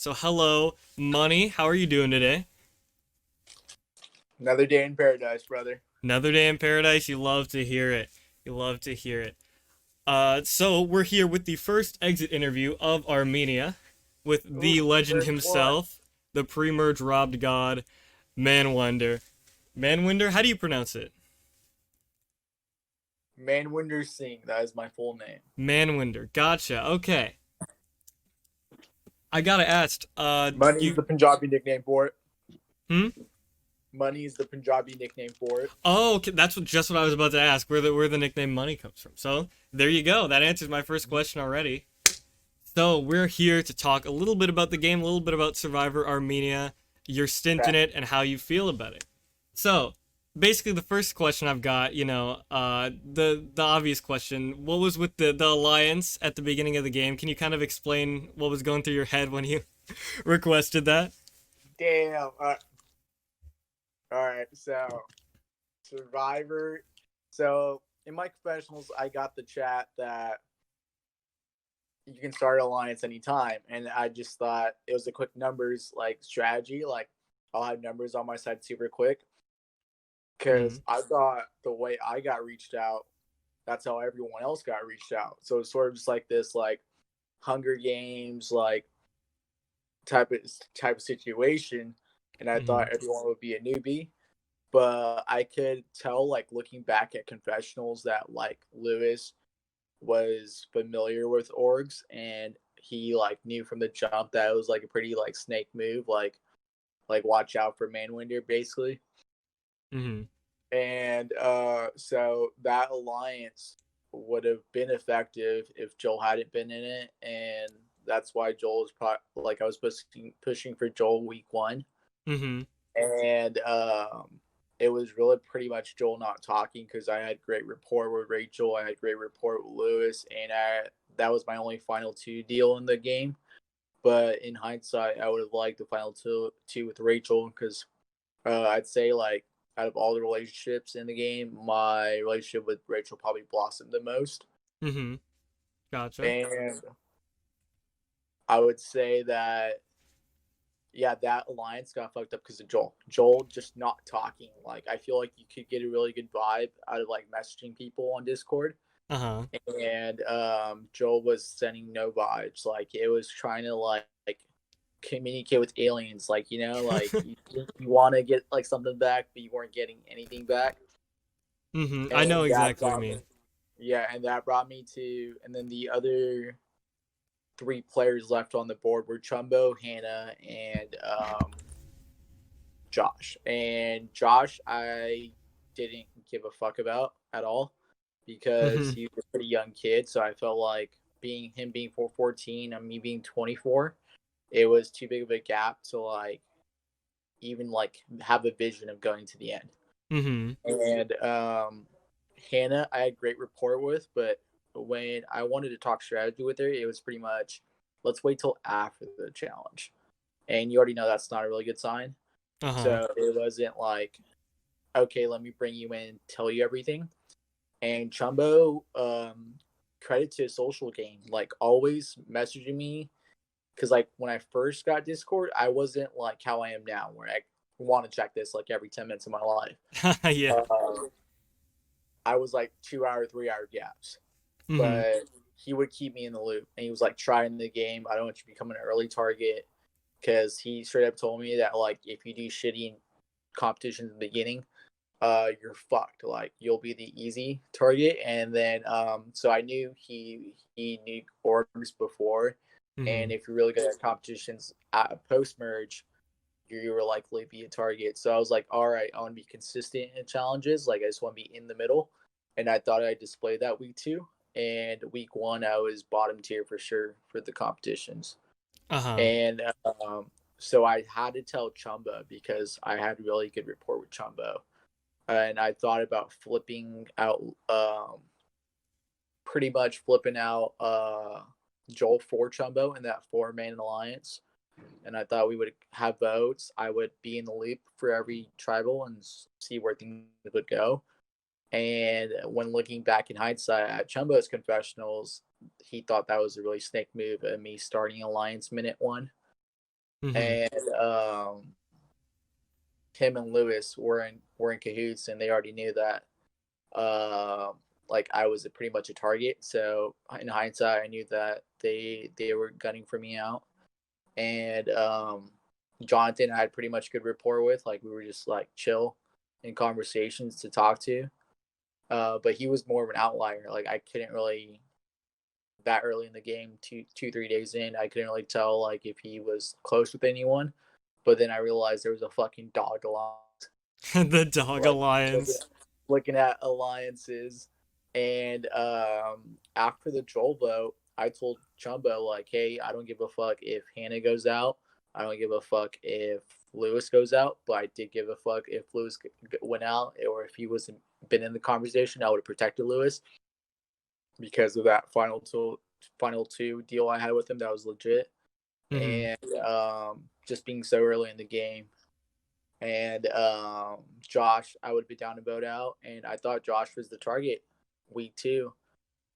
So hello, Money. How are you doing today? Another day in paradise, brother. Another day in paradise. You love to hear it. You love to hear it. So we're here with the first exit interview of Armenia with Ooh, the legend first one. himself, the pre-merge robbed god, Manwinder. Manwinder, how do you pronounce it? Manwinder Singh, that is my full name. Manwinder. Gotcha. Okay. I gotta ask. Money is You. the Punjabi nickname for it. Hmm. Money is the Punjabi nickname for it. Oh, okay. Just what I was about to ask. Where the nickname Money comes from. So there you go. That answers my first question already. So we're here to talk a little bit about the game, a little bit about Survivor Armenia, your stint Okay. in it, and how you feel about it. So basically, the first question I've got, the obvious question: what was with the alliance at the beginning of the game? Can you kind of explain what was going through your head when you requested that? Damn. All right. So, Survivor. So, in my confessionals, I got the chat that you can start alliance anytime, and I just thought it was a quick numbers like strategy. Like, I'll have numbers on my side super quick Mm-hmm. because I thought the way I got reached out, that's how everyone else got reached out. So it's sort of just like this, like Hunger Games, like type of type of situation. And I Mm-hmm. thought everyone would be a newbie, but I could tell, like looking back at confessionals, that like Lewis was familiar with orgs, and he like knew from the jump that it was like a pretty like snake move, like watch out for Manwinder basically. Mm-hmm. And so that alliance would have been effective if Joel hadn't been in it, and that's why Joel was like I was pushing for Joel week one, Mm-hmm. and it was really pretty much Joel not talking because I had great rapport with Rachel, I had great rapport with Lewis, and that was my only final two deal in the game. But in hindsight, I would have liked the final two with Rachel because I'd say like out of all the relationships in the game, my relationship with Rachel probably blossomed the most. Mm-hmm. Gotcha. And I would say that yeah, that alliance got fucked up because of Joel. Joel just not talking. Like I feel like you could get a really good vibe out of like messaging people on Discord, Uh-huh. and Joel was sending no vibes. Like it was trying to like communicate with aliens. Like like you want to get like something back, but you weren't getting anything back. Mm-hmm. I know And that exactly what you brought me mean. Yeah, and that brought me to, and then the other three players left on the board were Chumbo, Hannah, and Josh. And Josh, I didn't give a fuck about at all because Mm-hmm. he's a pretty young kid. So I felt like being 414 and me being 24, it was too big of a gap to like even like have a vision of going to the end. Mm-hmm. And Hannah, I had great rapport with, but when I wanted to talk strategy with her, it was pretty much let's wait till after the challenge. And you already know that's not a really good sign. Uh-huh. So it wasn't like, okay, let me bring you in and tell you everything. And Chumbo, credit to his social game, like always messaging me. Cause like when I first got Discord, I wasn't like how I am now, where I want to check this like every 10 minutes of my life. Yeah. Uh, I was like 2 hour, 3 hour gaps, Mm-hmm. but he would keep me in the loop. And he was like, trying the game. I don't want you to become an early target because he straight up told me that like if you do shitty in competitions in the beginning, you're fucked. Like you'll be the easy target. And then so I knew he knew orgs before, Mm-hmm. and if you're really good at competitions at post merge, you will likely be a target. So I was like, all right, I want to be consistent in challenges. Like I just want to be in the middle. And I thought I displayed that week two. And week one, I was bottom tier for sure for the competitions. Uh-huh. And so I had to tell Chumba because I had really good rapport with Chumbo. And I thought about flipping out, pretty much flipping out Joel for Chumbo in that four-man alliance, and I thought we would have votes. I would be in the loop for every tribal and see where things would go. And when looking back in hindsight at Chumbo's confessionals, he thought that was a really snake move of me starting Alliance minute one. Mm-hmm. and him and Lewis were in cahoots, and they already knew that like I was pretty much a target. So in hindsight, I knew that they were gunning for me out, and Jonathan I had pretty much good rapport with. Like we were just like chill in conversations to talk to. But he was more of an outlier. Like I couldn't really that early in the game, 3 days in, I couldn't really tell like if he was close with anyone. But then I realized there was a fucking dog alliance. The Dog Like looking, Alliance. looking at alliances, and after the Joel vote, I told Chumbo like, "Hey, I don't give a fuck if Hannah goes out. I don't give a fuck if Lewis goes out. But I did give a fuck if Lewis went out, or if he wasn't been in the conversation. I would have protected Lewis because of that final two deal I had with him that was legit, Mm-hmm. and just being so early in the game. And Josh, I would have been down to vote out, and I thought Josh was the target week 2,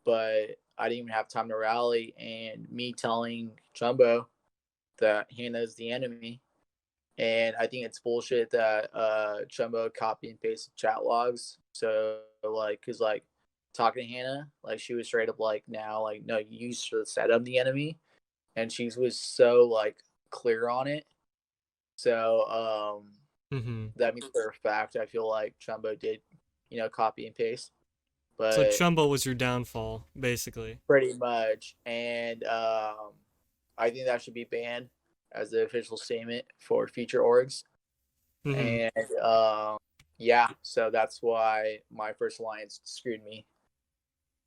but I didn't even have time to rally. And me telling Jumbo that Hannah's the enemy, and I think it's bullshit that Jumbo copy and pasted chat logs. So like, cause like talking to Hannah, like she was straight up like, now like no, you should have said I'm the enemy, and she was so like clear on it. So Mm-hmm. that means for a fact I feel like Chumbo did, copy and paste. So But Chumbo was your downfall, basically. pretty much, and I think that should be banned as the official statement for future orgs. Mm-hmm. And yeah, so that's why my first alliance screwed me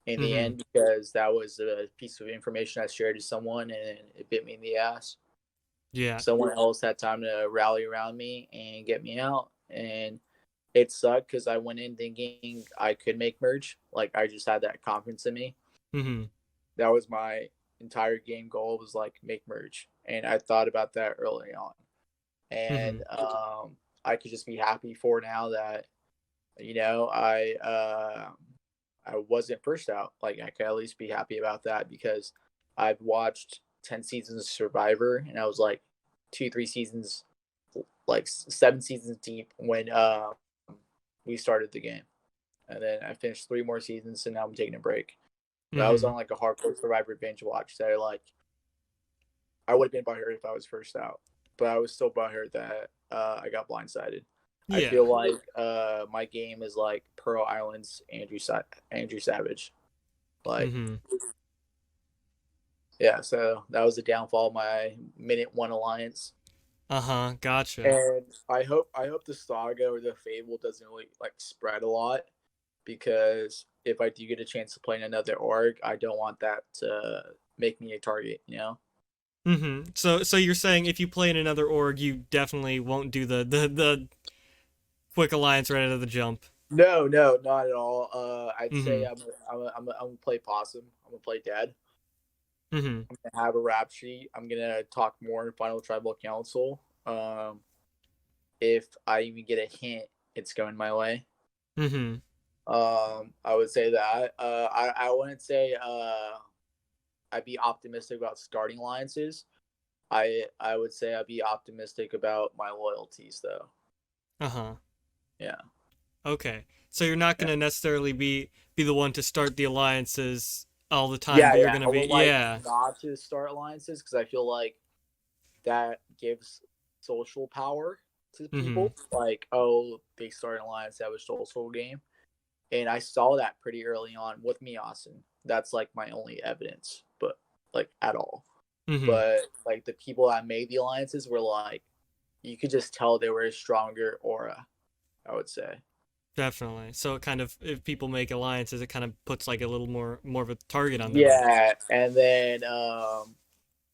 in the Mm-hmm. end, because that was a piece of information I shared to someone and it bit me in the ass. Yeah. Someone else had time to rally around me and get me out, and it sucked because I went in thinking I could make merge. Like I just had that confidence in me. Mm-hmm. That was my entire game goal, was like make merge, and I thought about that early on. Mm-hmm. And I could just be happy for now that I wasn't first out. Like I could at least be happy about that, because I've watched 10 seasons of Survivor, and I was like 2, 3 seasons, like 7 seasons deep when we started the game, and then I finished 3 more seasons, and now I'm taking a break. But I was Mm-hmm. on like a hardcore Survivor binge watch that I would have been butthurt if I was first out, but I was still butthurt that I got blindsided. I Yeah. feel like my game is like Pearl Island's Andrew Savage. Like, Mm-hmm. yeah, so that was the downfall of my minute 1 alliance. Uh-huh. Gotcha. And I hope the saga or the fable doesn't really like spread a lot, because if I do get a chance to play in another org, I don't want that to make me a target. Mm-hmm. So you're saying if you play in another org, you definitely won't do the quick alliance right out of the jump. No, no, not at all. I'd say Mm-hmm. I'm gonna play possum. I'm gonna play dead. Mm-hmm. I'm gonna have a rap sheet. I'm gonna talk more in Final Tribal Council. If I even get a hint, it's going my way. Mm-hmm. I would say that. I wouldn't say I'd be optimistic about starting alliances. I would say I'd be optimistic about my loyalties though. Uh-huh. Yeah. Okay. So you're not Yeah. gonna necessarily be the one to start the alliances all the time, Yeah, but you're yeah. gonna I be would like yeah. not to start alliances, because I feel like that gives social power to Mm-hmm. people. Like, oh, they start an alliance that was social game. And I saw that pretty early on with me, Austin. That's like my only evidence, but like at all. Mm-hmm. But like the people that made the alliances were like, you could just tell they were a stronger aura, I would say. Definitely. So it kind of if people make alliances, it kind of puts like a little more of a target on their back. Yeah. And then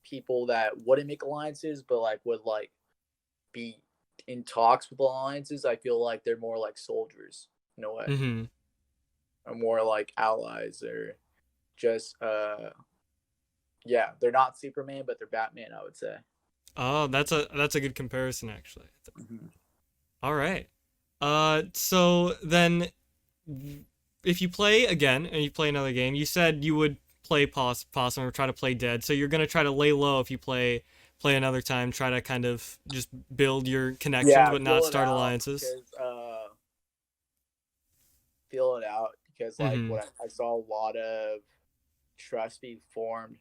people that wouldn't make alliances but like would like be in talks with alliances, I feel like they're more like soldiers in a way. Mm-hmm. Or more like allies, or just yeah, they're not Superman, but they're Batman, I would say. Oh, that's a good comparison actually. Mm-hmm. All right. So then if you play again and you play another game, you said you would play possum or try to play dead. So you're gonna try to lay low if you play play another time, try to kind of just build your connections, Yeah, but not feel it start out alliances. because feel it out because like Mm-hmm. what I saw a lot of trust be formed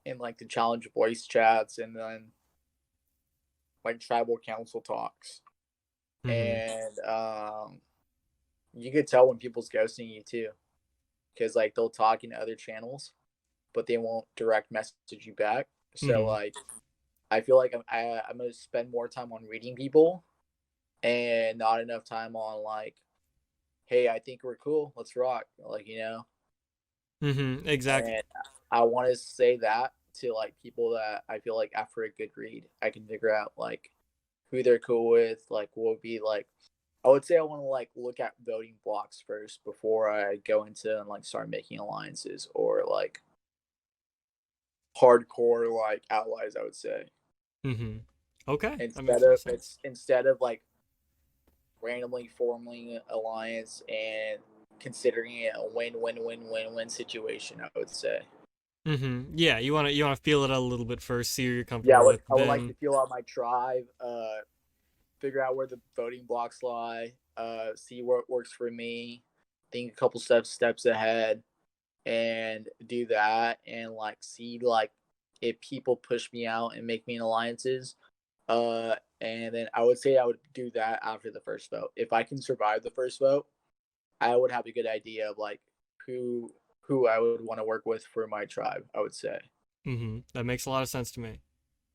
in like the challenge voice chats and then like tribal council talks. Mm-hmm. And you could tell when people's ghosting you too, because like they'll talk in other channels, but they won't direct message you back. So Mm-hmm. like I feel like I'm gonna spend more time on reading people and not enough time on like, hey, I think we're cool, let's rock, like Mm-hmm. Exactly. And I want to say that to like people that I feel like after a good read, I can figure out like who they're cool with, like what would be like. I would say I want to like look at voting blocks first before I go into and like start making alliances or like hardcore like allies. I would say Mm-hmm. Okay, that instead makes a lot of of sense. like randomly forming alliance and considering it a win-win-win-win-win situation. I would say. Mm-hmm. Yeah, you wanna feel it out a little bit first, see who you're Yeah, comfortable with, I would like to then. feel out my tribe, figure out where the voting blocks lie, see what works for me, think a couple steps ahead, and do that, and like see like if people push me out and make me in alliances. And then I would say I would do that after the first vote. If I can survive the first vote, I would have a good idea of like who who I would want to work with for my tribe. I would say. Mm-hmm. That makes a lot of sense to me.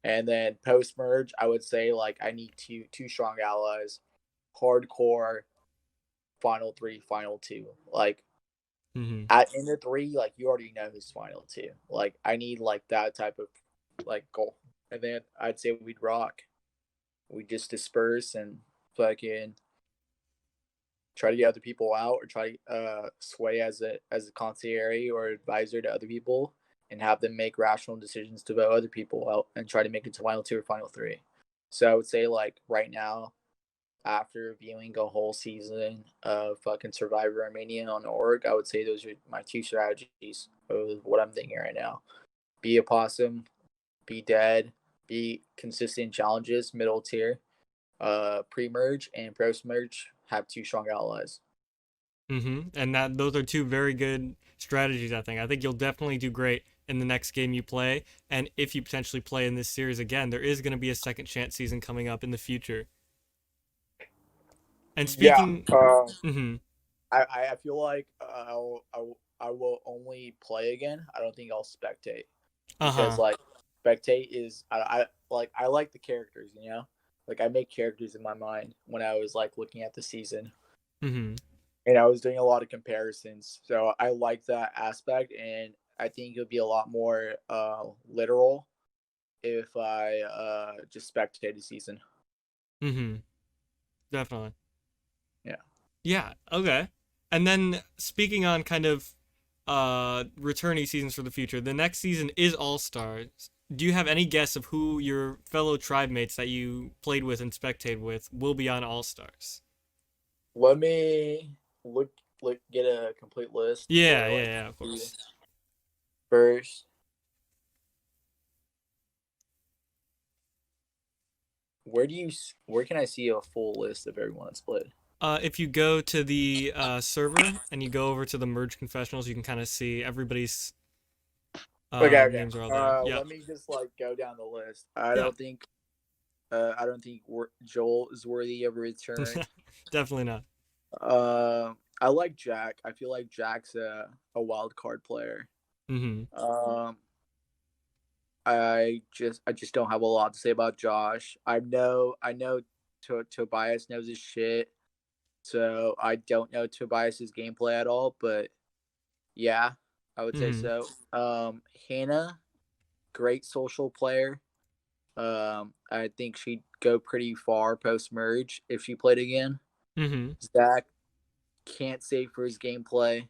And then post merge, I would say like I need two strong allies, hardcore final three, final two. Like Mm-hmm. at in the three, like you already know who's final two. Like I need like that type of like goal. And then I'd say we'd rock. We just disperse and fucking try to get other people out or try to sway as a concierge or advisor to other people and have them make rational decisions to vote other people out and try to make it to final two or final three. So I would say like right now, after viewing a whole season of fucking Survivor Armenia on org, I would say those are my two strategies of what I'm thinking right now. Be a possum, be dead, be consistent challenges, middle tier, pre-merge and post-merge, have two strong allies. Mm-hmm. And that those are two very good strategies, I think. I think you'll definitely do great in the next game you play. And if you potentially play in this series again, there is going to be a second chance season coming up in the future. And Yeah, speaking, mm-hmm. I feel like I will only play again. I don't think I'll spectate because Uh-huh. like spectate is I like the characters, like I make characters in my mind when I was like looking at the season Mm-hmm. and I was doing a lot of comparisons. So I like that aspect, and I think it would be a lot more literal if I just spectated the season. Mm-hmm. Definitely. Yeah. Yeah, okay. And then speaking on kind of returning seasons for the future, the next season is All Stars. Do you have any guess of who your fellow tribe mates that you played with and spectated with will be on All Stars? Let me look get a complete list Yeah, for yeah, like yeah, of course. first. Where can I see a full list of everyone that's played? If you go to the server and you go over to the merge confessionals, you can kind of see everybody's Okay. names are all there. Yep. Let me just like go down the list. Yeah. I don't think Joel is worthy of a return. Definitely not. I like Jack. I feel like Jack's a wild card player. Mm-hmm. Um, I just don't have a lot to say about Josh. I know Tobias knows his shit, so I don't know Tobias's gameplay at all. But yeah, I would say Mm-hmm. so. Hannah, great social player. I think she'd go pretty far post merge if she played again. Mm-hmm. Zach can't save for his gameplay.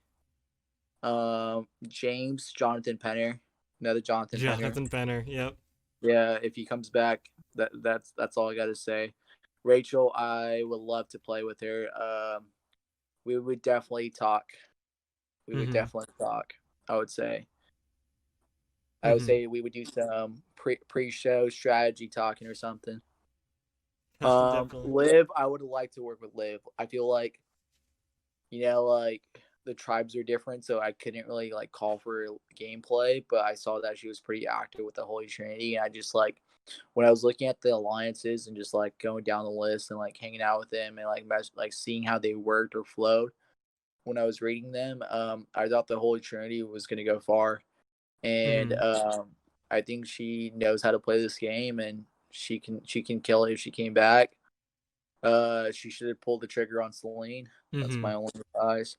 James, Jonathan Penner, another Jonathan Penner. Jonathan Benner. Yep. Yeah, if he comes back, that's all I got to say. Rachel, I would love to play with her. We would definitely talk. We would Mm-hmm. definitely talk. I would say. I would Mm-hmm. say we would do some pre-show strategy talking or something. Definitely. Liv, I would like to work with Liv. I feel like, like the tribes are different, so I couldn't really like call for gameplay, but I saw that she was pretty active with the Holy Trinity, and I just like when I was looking at the alliances and just like going down the list and like hanging out with them and like seeing how they worked or flowed when I was reading them, I thought the Holy Trinity was gonna go far, and Mm-hmm. I think she knows how to play this game, and she can kill it if she came back. She should have pulled the trigger on Celine. That's Mm-hmm. my only advice.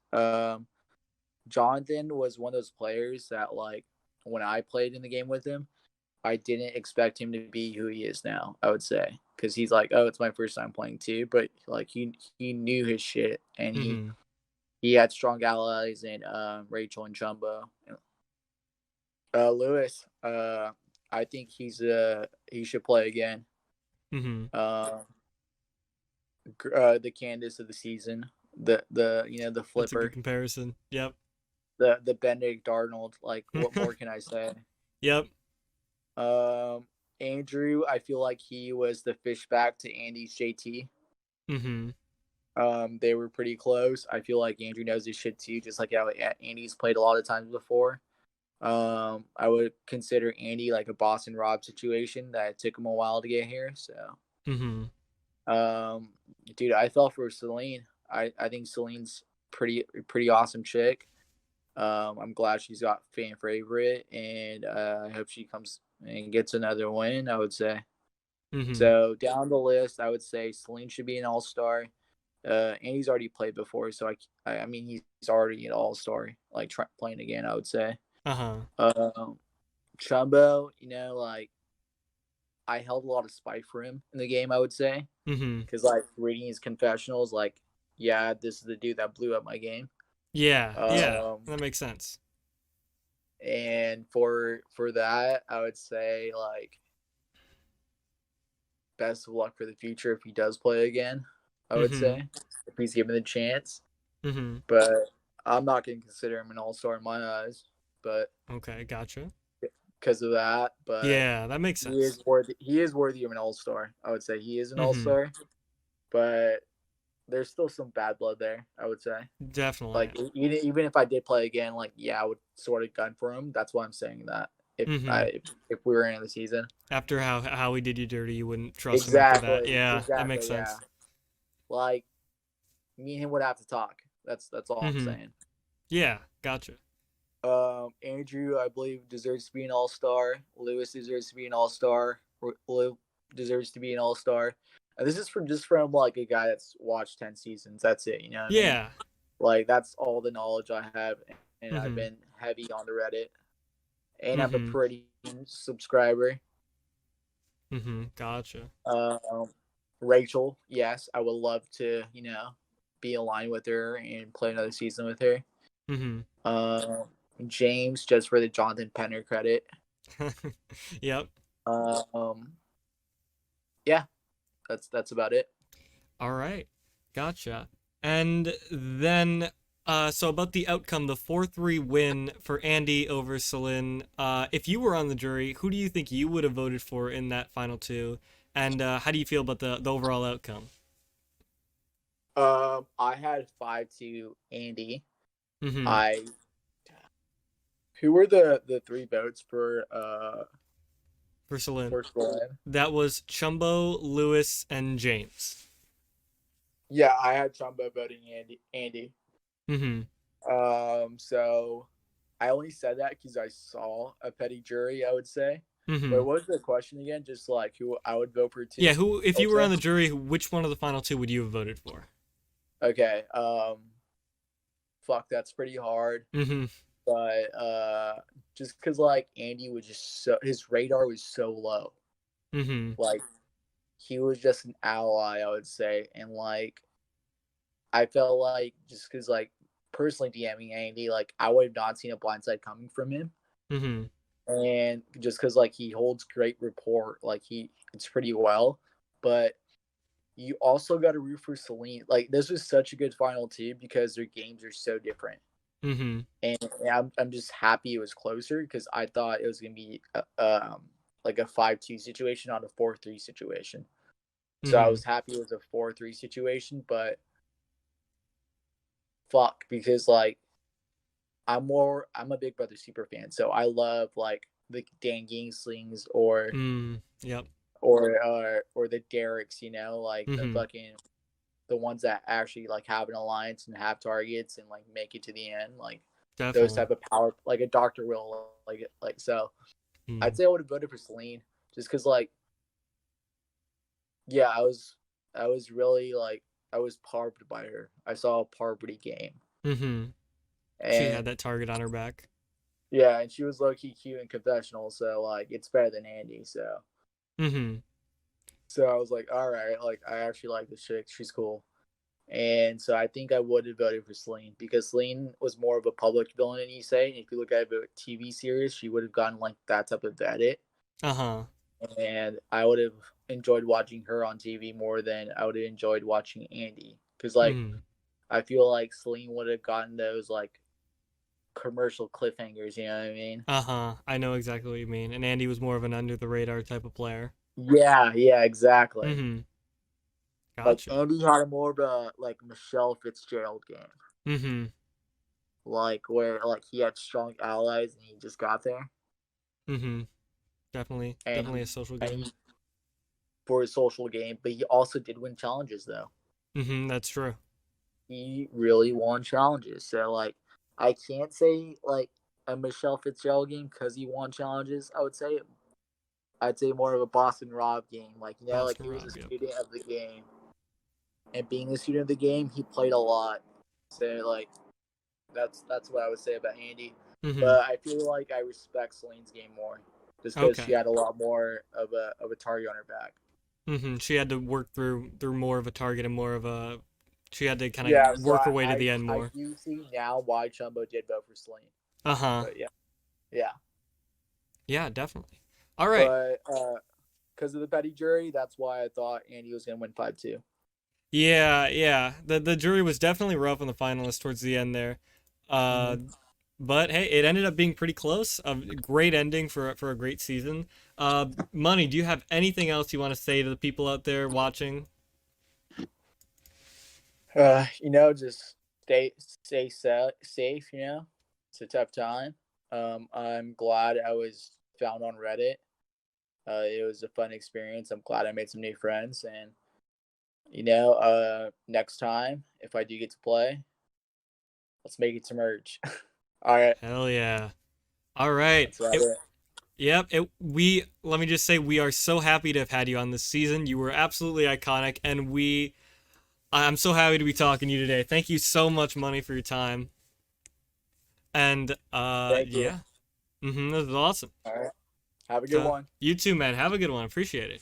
Jonathan was one of those players that like when I played in the game with him, I didn't expect him to be who he is now. I would say because he's like, oh, it's my first time playing too, but like he knew his shit and Mm-hmm. he had strong allies in Rachel and Chumbo. Lewis, I think he should play again. Mm-hmm. Uh, the Candace of the season, the That's a good flipper, comparison. Yep. the Benedict Arnold. Like, what more can I say? Yep. Um, Andrew, I feel like he was the fishback to Andy's JT. Mm-hmm. They were pretty close. I feel like Andrew knows his shit too, just like how Andy's played a lot of times before. I would consider Andy like a Boston Rob situation that it took him a while to get here. So, Mm-hmm. um, dude, I fell for Celine. I think Celine's pretty awesome chick. I'm glad she's got fan favorite, and I hope she comes and gets another win. I would say. Mm-hmm. So down the list, I would say Celine should be an all star. And he's already played before, so I mean he's already an all star, like playing again. I would say. Uh-huh. Um, Chumbo, like I held a lot of spite for him in the game. I would say Mm-hmm. because like reading his confessionals, like yeah, this is the dude that blew up my game. Yeah. Yeah. Um, That makes sense. and for that, I would say like best of luck for the future if he does play again. I would Mm-hmm. say if he's given the chance, Mm-hmm. but I'm not going to consider him an all star in my eyes, but Okay, gotcha. because of that. But Yeah, that makes he sense. is worthy. He is worthy of an all star. I would say he is an all Mm-hmm. star, but there's still some bad blood there. I would say. Definitely. Like even if I did play again, like yeah, I would sort of gun for him. That's why I'm saying that. If Mm-hmm. I if we were in the season, After how he did you dirty, you wouldn't trust him after that. exactly, Yeah, that makes exactly, yeah. sense. Like me and him would have to talk. That's all I'm Mm-hmm. saying. Yeah, gotcha. Andrew, I believe, deserves to be an all star. Lewis deserves to be an all star. Liv deserves to be an all star. And this is from like a guy that's watched 10 seasons. That's it. You know what I mean? Yeah. Like that's all the knowledge I have, and I've Mm-hmm. been heavy on the Reddit, and I'm a Mm-hmm. pretty subscriber. Mm-hmm. Gotcha. Um, Rachel, yes, I would love to, be aligned with her and play another season with her. Mm-hmm. Um, James, just for the Jonathan Penner credit. Yep. Um, yeah, that's about it. All right. Gotcha. And then so about the outcome, the 4-3 win for Andy over Celine. If you were on the jury, who do you think you would have voted for in that final two? And how do you feel about the overall outcome? I had 5 to Andy. Mm-hmm. I Who were the three votes For Celine. for Glenn? That was Chumbo, Lewis, and James. Yeah, I had Chumbo voting Andy. Mm-hmm. So I only said that because I saw a petty jury. I would say. Mm-hmm. But what was the question again? Just like who I would vote for Yeah, too. who if you were Okay. on the jury, which one of the final two would you have voted for? Okay. Fuck, that's pretty hard. Mm-hmm. But just because like Andy was just his radar was so low. Mm-hmm. Like he was just an ally, I would say, and like I felt like just because like personally DMing Andy, like I would have not seen a blindside coming from him, Mm-hmm. and just because like he holds great rapport, like it's pretty well, but you also got to root for Celine. Like this was such a good final two because their games are so different. Mm-hmm. and I'm just happy it was closer because I thought it was gonna be like a 5-2 situation, not a 4-3 situation. So I Mm-hmm. was happy it was a 4-3 situation, but fuck, because like I'm a Big Brother super fan, so I love like the Dan Gingslings Mm. Yep. or the Derricks, like the Mm-hmm. fucking the ones that actually like have an alliance and have targets and like make it to the end, like those Definitely. type of power, like a Doctor Will, like so. I'd Mm. say I would have voted for Celine just because like yeah, I was really like I was parved by her. I saw a Parvati game Mm-hmm. She and had that target on her back. yeah, and she was low key cute in confessional, so like it's better than Andy. Mm-hmm. So I was like, all right, like I actually like this chick. She's cool. And so I think I would have voted for Celine because Celine was more of a public villain in Issei. And if you look at a TV series, she would have gotten like that type of edit. Uh-huh. And I would have enjoyed watching her on TV more than I would have enjoyed watching Andy. Because like Mm. I feel like Celine would have gotten those like commercial cliffhangers, you know what I mean? Uh-huh. I know exactly what you mean. And Andy was more of an under the radar type of player. Yeah, exactly. Mm-hmm. Like Gotcha. Andy had more of a like Michelle Fitzgerald game. Mm-hmm. Like where like he had strong allies and he just got there. Mm-hmm. Definitely. and Definitely he, a social and game. he for his social game, but he also did win challenges though. Mm-hmm. That's true. He really won challenges. So like I can't say like a Michelle Fitzgerald game because he won challenges. I'd say more of a Boston Rob game. Like like Boston he was a Rob, yep. student of the game, and being a student of the game, he played a lot. So like that's what I would say about Andy. Mm-hmm. But I feel like I respect Celine's game more, just because she Okay. had a lot more of a target on her back. Mm-hmm. She had to work through more of a target and more of a she had to kind Yeah, of so work her way to the end I more. do see now why Chumbo did vote for Celine. Uh-huh. But yeah. Yeah, definitely. All right. But because of the petty jury, that's why I thought Andy was gonna win 5-2. Yeah, yeah. The jury was definitely rough on the finalists towards the end there. Uh, Mm-hmm. but hey, it ended up being pretty close. A great ending for a great season. Money, do you have anything else you want to say to the people out there watching? Just stay safe. It's a tough time. I'm glad I was found on Reddit. It was a fun experience. I'm glad I made some new friends, and next time if I do get to play, let's make it to merge. All right, Hell yeah. All right. that's about it. Yep, we let me just say we are so happy to have had you on this season. You were absolutely iconic and I'm so happy to be talking to you today. Thank you so much, Money, for your time. And Thank you. yeah. Mhm, this is awesome. All right, have a good So, one. you too, man. Have a good one. Appreciate it.